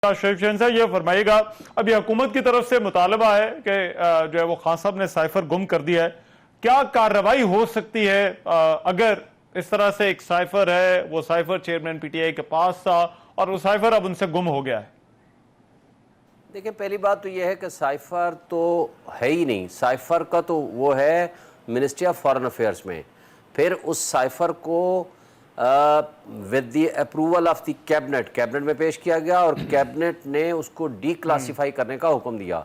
शरीफ शहन साहब ये फरमाइएगा, अभी हुकूमत की तरफ से मुतालबा है कि जो है वो खान साहब ने साइफर गुम कर दिया है, क्या कार्रवाई हो सकती है अगर इस तरह से एक साइफर है, वो साइफर चेयरमैन पीटीआई के पास था और वो साइफर अब उनसे गुम हो गया है? देखिए, पहली बात तो ये है कि साइफर तो है ही नहीं। साइफर का तो वो है मिनिस्ट्री ऑफ फॉरेन अफेयर्स में। फिर उस साइफर को with the approval of the cabinet में पेश किया गया और कैबिनेट ने उसको डी क्लासीफाई करने का हुक्म दिया।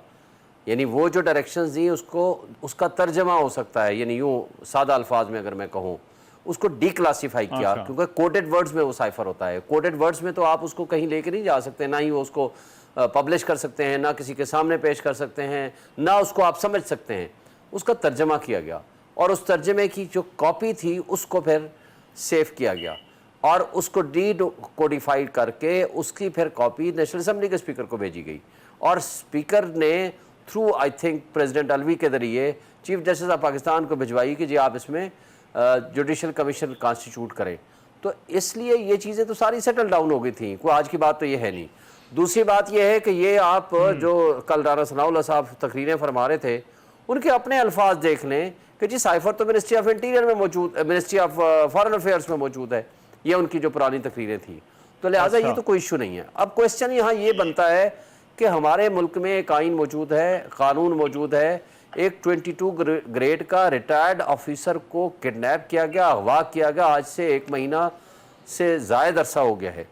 यानी वो जो डायरेक्शंस दी उसका तर्जमा हो सकता है, यानी यूँ सादा अल्फाज में अगर मैं कहूँ, उसको डी क्लासीफाई किया। क्योंकि कोडेड वर्ड्स में वो साइफर होता है। कोडेड वर्ड्स में तो आप उसको कहीं लेके नहीं जा सकते, ना ही वो उसको पब्लिश कर सकते हैं, ना किसी के सामने पेश कर सकते हैं, ना उसको आप समझ सकते हैं। उसका तर्जमा किया गया और उस तर्जमे की जो कॉपी थी उसको फिर सेव किया गया और उसको डी कोडिफाइड करके उसकी फिर कॉपी नेशनल असेंबली के स्पीकर को भेजी गई और स्पीकर ने through I think president Alvi के ज़रिए चीफ जस्टिस ऑफ पाकिस्तान को भिजवाई कि जी आप इसमें जुडिशल कमीशन कॉन्स्टिट्यूट करें। तो इसलिए ये चीज़ें तो सारी सेटल डाउन हो गई थी, कोई आज की बात तो ये है नहीं। दूसरी बात ये है कि ये आप जो कल राना सनाउल्लाह साहब तकरीरें फरमा रहे थे, उनके अपने अल्फाज देख लें कि जी साइफर तो मिनिस्ट्री ऑफ इंटीरियर में मौजूद, मिनिस्ट्री ऑफ फॉरेन अफेयर्स में मौजूद है। ये उनकी जो पुरानी तकरीरें थी, तो लिहाजा ये तो कोई इशू नहीं है। अब क्वेश्चन यहाँ ये बनता है कि हमारे मुल्क में एक आइन मौजूद है, कानून मौजूद है। एक 22 ग्रेड का रिटायर्ड ऑफिसर को किडनैप किया गया, अगवा किया गया, आज से 1 महीना से ज़ायद अरसा हो गया है।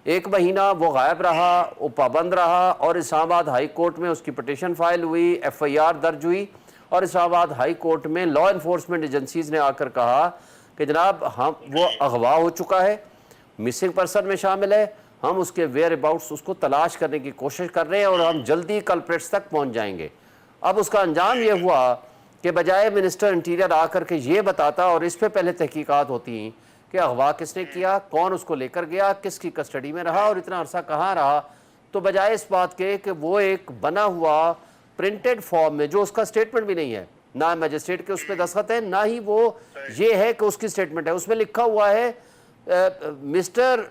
1 महीना वो गायब रहा, वो पाबंद रहा और इस्लामाबाद हाई कोर्ट में उसकी पटिशन फाइल हुई, FIR दर्ज हुई और इस्लामाबाद हाई कोर्ट में लॉ इन्फोर्समेंट एजेंसीज़ ने आकर कहा कि जनाब हम वो अगवा हो चुका है, मिसिंग पर्सन में शामिल है, हम उसके वेयर अबाउट्स उसको तलाश करने की कोशिश कर रहे हैं और हम जल्दी कल्प्रेट्स तक पहुंच जाएंगे। अब उसका अंजाम ये हुआ कि बजाय मिनिस्टर इंटीरियर आकर के ये बताता और इस पर पहले तहकीकात होती कि अगवा किसने किया, कौन उसको लेकर गया, किसकी कस्टडी में रहा और इतना अरसा कहाँ रहा, तो बजाय इस बात के कि वो एक बना हुआ प्रिंटेड फॉर्म में जो उसका स्टेटमेंट भी नहीं है, ना मजिस्ट्रेट के उस पर दस्तखत है, ना ही वो ये है कि उसकी स्टेटमेंट है, उसमें लिखा हुआ है मिस्टर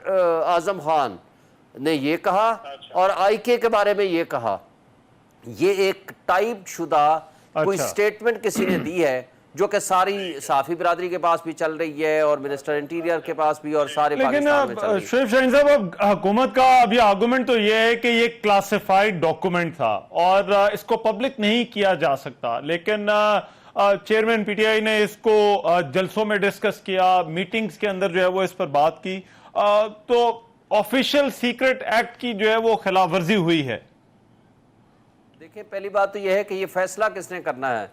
आजम खान ने ये कहा और IK के बारे में ये कहा। ये एक टाइप शुदा कोई स्टेटमेंट किसी ने दी है जो कि सारी साफी बिरादरी के पास भी चल रही है और मिनिस्टर इंटीरियर के पास भी और सारे पाकिस्तान में चल रही है। शरीफ शहन साहब, अब हुकूमत का अभी आर्गुमेंट तो ये है कि ये क्लासिफाइड डॉक्यूमेंट था और इसको पब्लिक नहीं किया जा सकता, लेकिन चेयरमैन PTI ने इसको जलसों में डिस्कस किया, मीटिंग्स के अंदर जो है वो इस पर बात की, तो ऑफिशियल सीक्रेट एक्ट की जो है वो खिलाफ वर्जी हुई है। देखिए, पहली बात तो यह है कि ये फैसला किसने करना है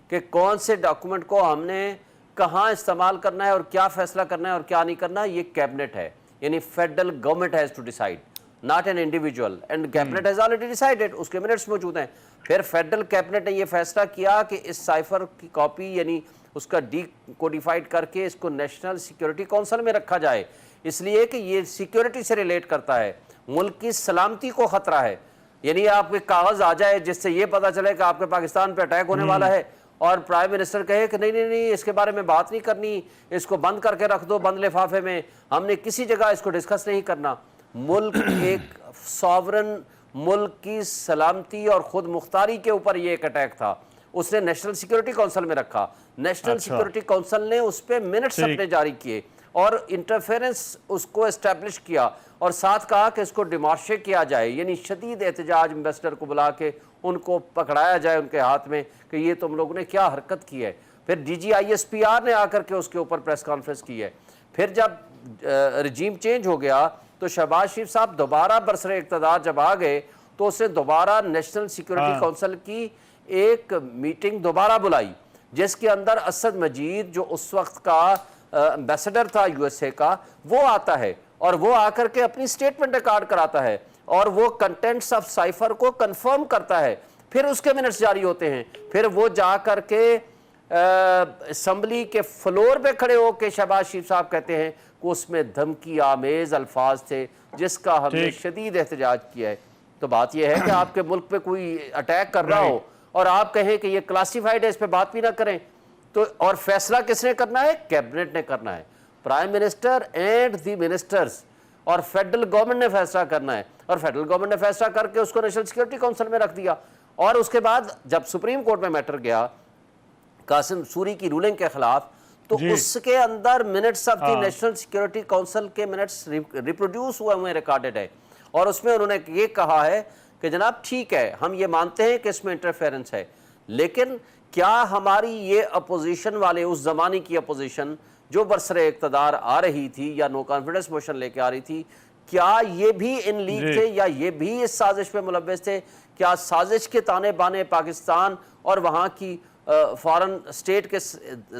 कि कौन से डॉक्यूमेंट को हमने कहाँ इस्तेमाल करना है और क्या फैसला करना है और क्या नहीं करना, ये कैबिनेट है। यानी federal government has to decide, not an individual, and cabinet has already decided. उसके मिनट्स मौजूद हैं। फिर फेडरल कैबिनेट ने ये फैसला किया कि इस साइफर की कॉपी यानी उसका डी कोडिफाइड करके इसको नेशनल सिक्योरिटी काउंसिल में रखा जाए, इसलिए कि ये सिक्योरिटी से रिलेट करता है, मुल्क की सलामती को ख़तरा है। यानी आपके कागज़ आ जाए जिससे ये पता चले कि आपके पाकिस्तान पे अटैक होने वाला है और प्राइम मिनिस्टर कहे कि नहीं नहीं नहीं इसके बारे में बात नहीं करनी, इसको बंद करके रख दो बंद लिफाफे में, हमने किसी जगह इसको डिस्कस नहीं करना। मुल्क एक सॉवरन मुल्क की सलामती और खुद मुख्तारी के ऊपर ये एक अटैक था, उसने नेशनल सिक्योरिटी काउंसिल में रखा। नेशनल सिक्योरिटी काउंसिल ने उस पर मिनट्स अपने जारी किए और इंटरफेरेंस उसको एस्टेब्लिश किया और साथ कहा कि इसको डिमार्शे किया जाए, यानी शदीद एहतजाज एम्बेसडर को बुला के उनको पकड़ाया जाए उनके हाथ में कि ये तुम लोगों ने क्या हरकत की है। फिर DG ISPR ने आकर के उसके ऊपर प्रेस कॉन्फ्रेंस की है। फिर जब रजीम चेंज हो गया तो शहबाज शरीफ साहब दोबारा बरसरे इक़्तिदार जब आ गए तो उसने दोबारा नेशनल सिक्योरिटी काउंसिल की एक मीटिंग दोबारा बुलाई जिसके अंदर असद मजीद जो उस वक्त का एम्बेसडर था USA का, वो आता है और वो आकर के अपनी स्टेटमेंट रिकॉर्ड कराता है और वो कंटेंट्स ऑफ साइफर को कंफर्म करता है। फिर उसके मिनट्स जारी होते हैं। फिर वो जा करके असम्बली के फ्लोर पे खड़े होकर शहबाज शरीफ साहब कहते हैं कि उसमें धमकी आमेज अल्फाज थे जिसका हमने शदीद एहतजाज किया है। तो बात यह है कि आपके मुल्क पे कोई अटैक कर रहा हो और आप कहें कि ये क्लासिफाइड है, इस पर बात भी ना करें, तो और फैसला किसने करना है? कैबिनेट ने करना है। Prime minister and the ministers और फेडरल गवर्नमेंट ने फैसला करना है। اور فیڈرل گورنمنٹ نے فیصلہ کر کے اس کو نیشنل سیکورٹی کونسل میں رکھ دیا. اور اس کے بعد جب سپریم کورٹ میں میٹر گیا قاسم سوری کی رولنگ کے خلاف, تو اس کے اندر minutes of the national security council کے منٹس ریپروڈیوس ہوئے ریکارڈڈ ہے, اور اس میں انہوں نے یہ کہا ہے کہ جناب ٹھیک ہے ہم یہ مانتے ہیں کہ اس میں انٹرفیرنس ہے, لیکن کیا ہماری یہ اپوزیشن والے, اس زمانے کی اپوزیشن جو برسر اقتدار آ رہی تھی یا نو کانفیڈنس موشن لے کے آ رہی تھی, کیا یہ بھی ان لیگ تھے یا یہ بھی اس سازش پہ ملوث تھے؟ کیا سازش کے تانے بانے پاکستان اور وہاں کی فارن اسٹیٹ کے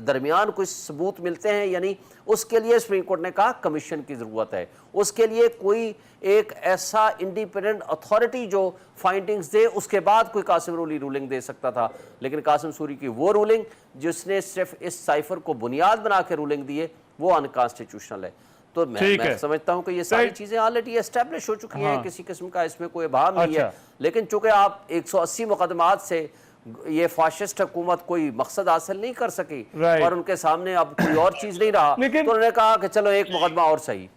درمیان کوئی ثبوت ملتے ہیں؟ یعنی اس کے لیے سپریم کورٹ نے کہا کمیشن کی ضرورت ہے, اس کے لیے کوئی ایک ایسا انڈیپینڈنٹ اتھارٹی جو فائنڈنگز دے, اس کے بعد کوئی قاسم سوری رولنگ دے سکتا تھا. لیکن قاسم سوری کی وہ رولنگ جس نے صرف اس سائفر کو بنیاد بنا کے رولنگ دی ہے وہ انکانسٹیٹیوشنل ہے. تو میں سمجھتا ہوں کہ یہ ساری چیزیں آلریڈی اسٹیبلش ہو چکی ہیں, کسی قسم کا اس میں کوئی ابہام نہیں ہے. لیکن چونکہ آپ 180 مقدمات سے یہ فاشسٹ حکومت کوئی مقصد حاصل نہیں کر سکی اور ان کے سامنے اب کوئی اور چیز نہیں رہا, تو انہوں نے کہا کہ چلو ایک مقدمہ اور صحیح.